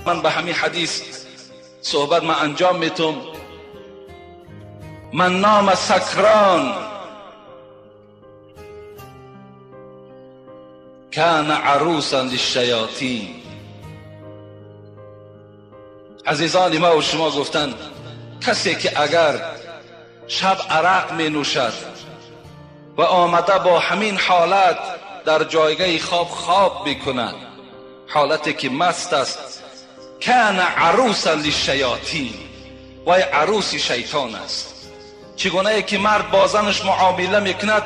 من به همین حدیث صحبت من انجام میتم. من نام سکران کان عروسا للشیاطین. عزیزان ما و شما گفتن کسی که اگر شب عرق می نوشد و آمده با همین حالت در جایگاه خواب میکند، حالتی که مست است، کان عروسا للشیاطین، وای عروسی شیطان است. چگونه که مرد با زنش معامله میکند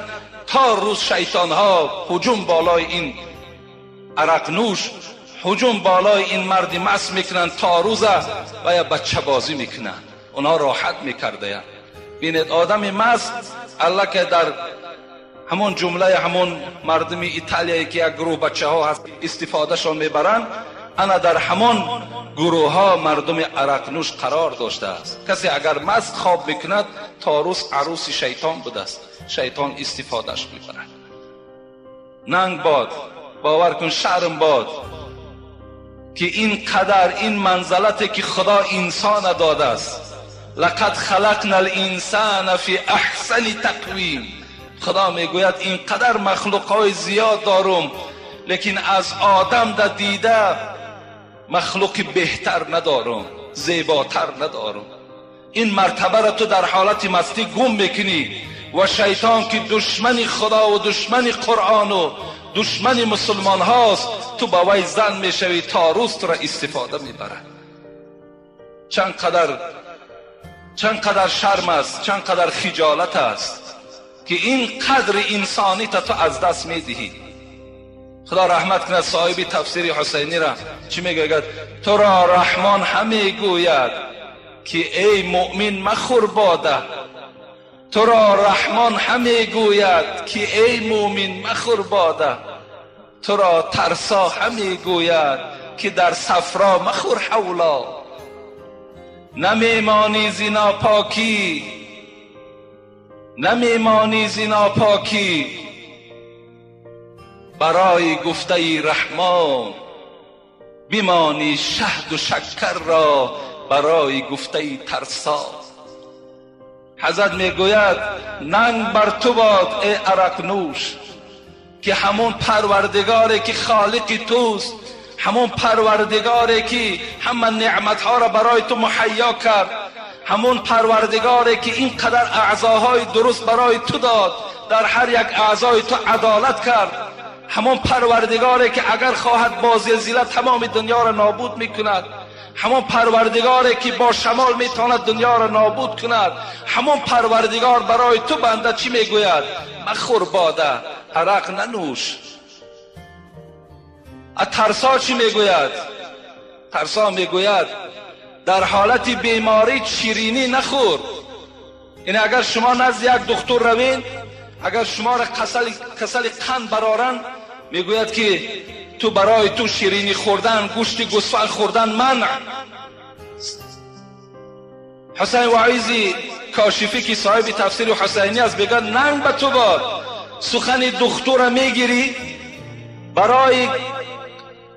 تا روز شیطان ها هجوم بالای این عرق نوش، هجوم بالای این مرد مست میکنند تا روز و یا بچه بازی میکنند، اونها راحت میکرده. بینید آدم مست الله که در همون جمله همون مردم ایتالیایی که یک گروه بچه ها هست استفاده شون میبرند، انا در همون گروه ها مردم عرق نوش قرار داشته است. کسی اگر مست خواب میکند تا روز عروس شیطان بوده است، شیطان استفادهش میبرد. ننگ باد، باور کن شرم باد که این قدر این منزلتی که خدا انسان داده است. لقد خلقنا الانسان فی احسن تقویم. خدا میگوید این قدر مخلوقای زیاد دارم، لیکن از آدم در دیده مخلوق بهتر ندارم، زیباتر ندارم. این مرتبه را تو در حالت مستی گم میکنی و شیطان که دشمن خدا و دشمن قرآن و دشمن مسلمان هاست، تو با وی زن میشوی تا روز تو را استفاده میبرد. چند قدر شرم است، چند قدر خجالت است که این قدر انسانیت تو از دست میدهی. خدا رحمت کنه صاحب تفسیر حسینی را چی میگوید؟ تو را رحمان همه گوید که ای مؤمن مخور باده. تو را رحمان همه گوید که ای مؤمن مخور باده. تو را ترسا همه گوید که در صفرا مخور حولا. نمیمانی زنا پاکی، نمیمانی زنا پاکی برای گفته رحمان، بیمانی شهد و شکر را برای گفته ترسا. حضرت میگوید ننگ بر تو باد ای عرق نوش که همون پروردگاری که خالق توست، همون پروردگاری که همه نعمتها را برای تو مهیا کرد، همون پروردگاری که این قدر اعضاهای درست برای تو داد، در هر یک اعضای تو عدالت کرد، همون پروردگاری که اگر خواهد با زلزله تمام دنیا را نابود میکند، همون پروردگاری که با شمال میتواند دنیا را نابود کند، همون پروردگار برای تو بنده چی میگوید؟ مخور باده، عرق ننوش. ترسا چی میگوید؟ ترسا میگوید در حالت بیماری شیرینی نخور. یعنی اگر شما نزد یک دکتر روین، اگر شما را کسل قند برارن، میگوید که تو برای تو شیرینی خوردن، گوشت گوسفند خوردن منع. حسین وعیزی کاشفی که صاحب تفسیر حسینی است بگه ننگ به تو باد، سخن دکتر را میگیری برای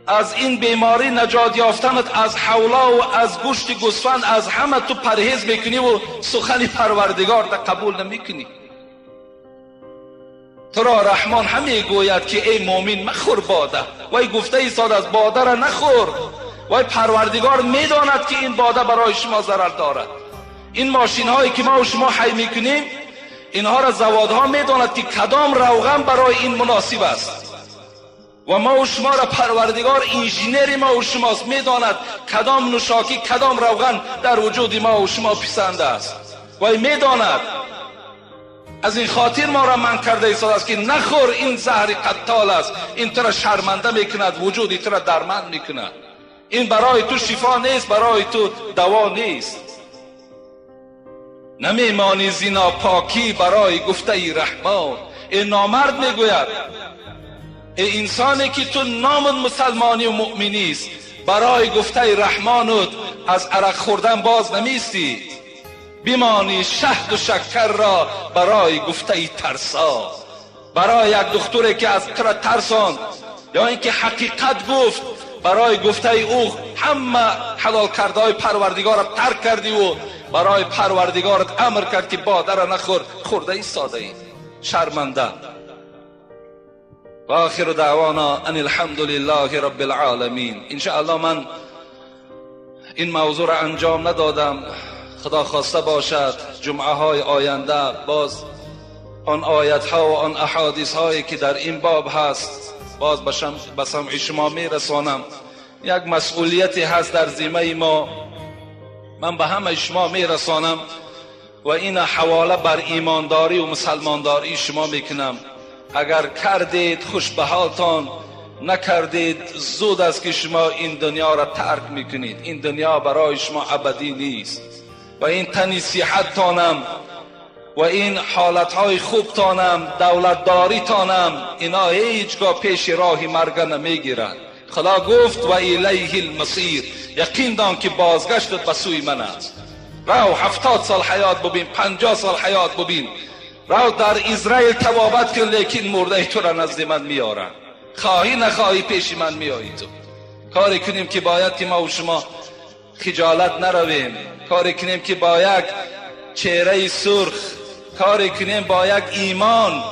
از این بیماری نجات یافتنت، از حولا و از گوشت گوسفند از همه تو پرهیز میکنی و سخن پروردگار را قبول نمیکنی. تو را رحمان همه گوید که ای مؤمن مخور باده. وای گفته ایستاد از باده را نخور. وای پروردگار میداند که این باده برای شما ضرر دارد. این ماشین هایی که ما و شما حی میکنیم، اینها را زوادها میداند که کدام روغن برای این مناسب است و ما و شما را پروردگار انژینر ما و شماست، میداند کدام نوشاکی کدام روغن در وجود ما و شما پسند است. وای میداند. از این خاطر ما را من کرده ایستاد است که نخور، این زهر قتال است، این تو را شرمنده میکند، وجودی تو را درمند میکند. این برای تو شفا نیست، برای تو دوا نیست. نمیمانی زنا پاکی برای گفته رحمان. این نامرد میگوید ای انسانی که تو نام مسلمانی و مؤمنی است، برای گفته رحمانت از عرق خوردن باز نمیستی، بیمانی شهد و شکر را برای گفته ترسا. برای یک دختری که از ترسان یا اینکه حقیقت گفت برای گفته او همه حلال کرده های پروردگارت ترک کردی و برای پروردگارت امر کرد که باده را نخور، خورده ایستاده ای. شرمنده. و آخر دعوانا ان الحمد لله رب العالمین. انشاءالله من این موضوع را انجام ندادم، خدا خواسته باشد جمعه های آینده باز آن آیت ها و آن احادیث هایی که در این باب هست باز به سمع شما می رسانم. یک مسئولیتی هست در ذمه ما، من به همه شما می رسانم و این حواله بر ایمانداری و مسلمانداری شما میکنم. اگر کردید خوش به حالتان، نکردید زود است که شما این دنیا را ترک میکنید. این دنیا برای شما ابدی نیست و این تنی صحت تانم و این حالتهای خوب تانم، دولتداری تانم، اینا هیچگاه پیش راهی مرگ نمیگیرند. خدا گفت و الیه المصیر، یقین دان که بازگشتت به سوی من است. رو 70 سال حیات ببین، 50 سال حیات ببین، رو در اسرائیل توابت کن، لیکن مرده تو را نزد من میارن، خواهی نخواهی پیش من میایی. تو کاری کنیم که باید که ما و شما خجالت نرویم، کاری کنیم که با یک چهره سرخ، کاری کنیم با یک ایمان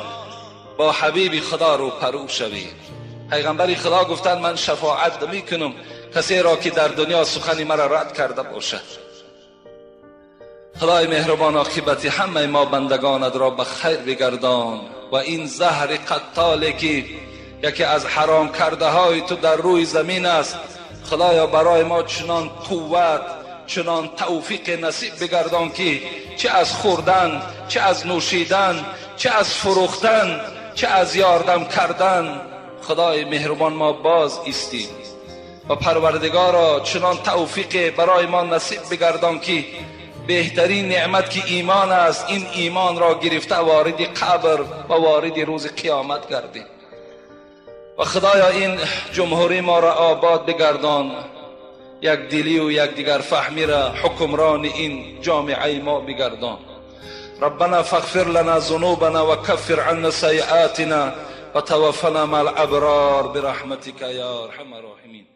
با حبیب خدا رو پرو شویم. پیغمبر خدا گفتند من شفاعت میکنم کسی را که در دنیا سخن مرا رد کرده باشد. خدای مهربان عاقبت همه ما بندگانت را به خیر بگردان و این زهر قتالی که یکی از حرام کرده های تو در روی زمین است، خدایا برای ما چنان قوت، چنان توفیق نصیب بگردان که چه از خوردن، چه از نوشیدن، چه از فروختن، چه از یاردم کردن، خدای مهربان ما باز ایستیم و پروردگارا چنان توفیق برای ما نصیب بگردان که بهترین نعمت که ایمان است، این ایمان را گرفته وارد قبر و وارد روز قیامت گردیم. و خدایا این جمهوری ما را آباد بگردان، یک دلی و یک دیگر فهمی را حکمران این جامعه ما بگردان. ربنا فاغفر لنا ذنوبنا وكفر عنا سيئاتنا وتوفنا مع الابرار برحمتك يا ارحم الراحمين.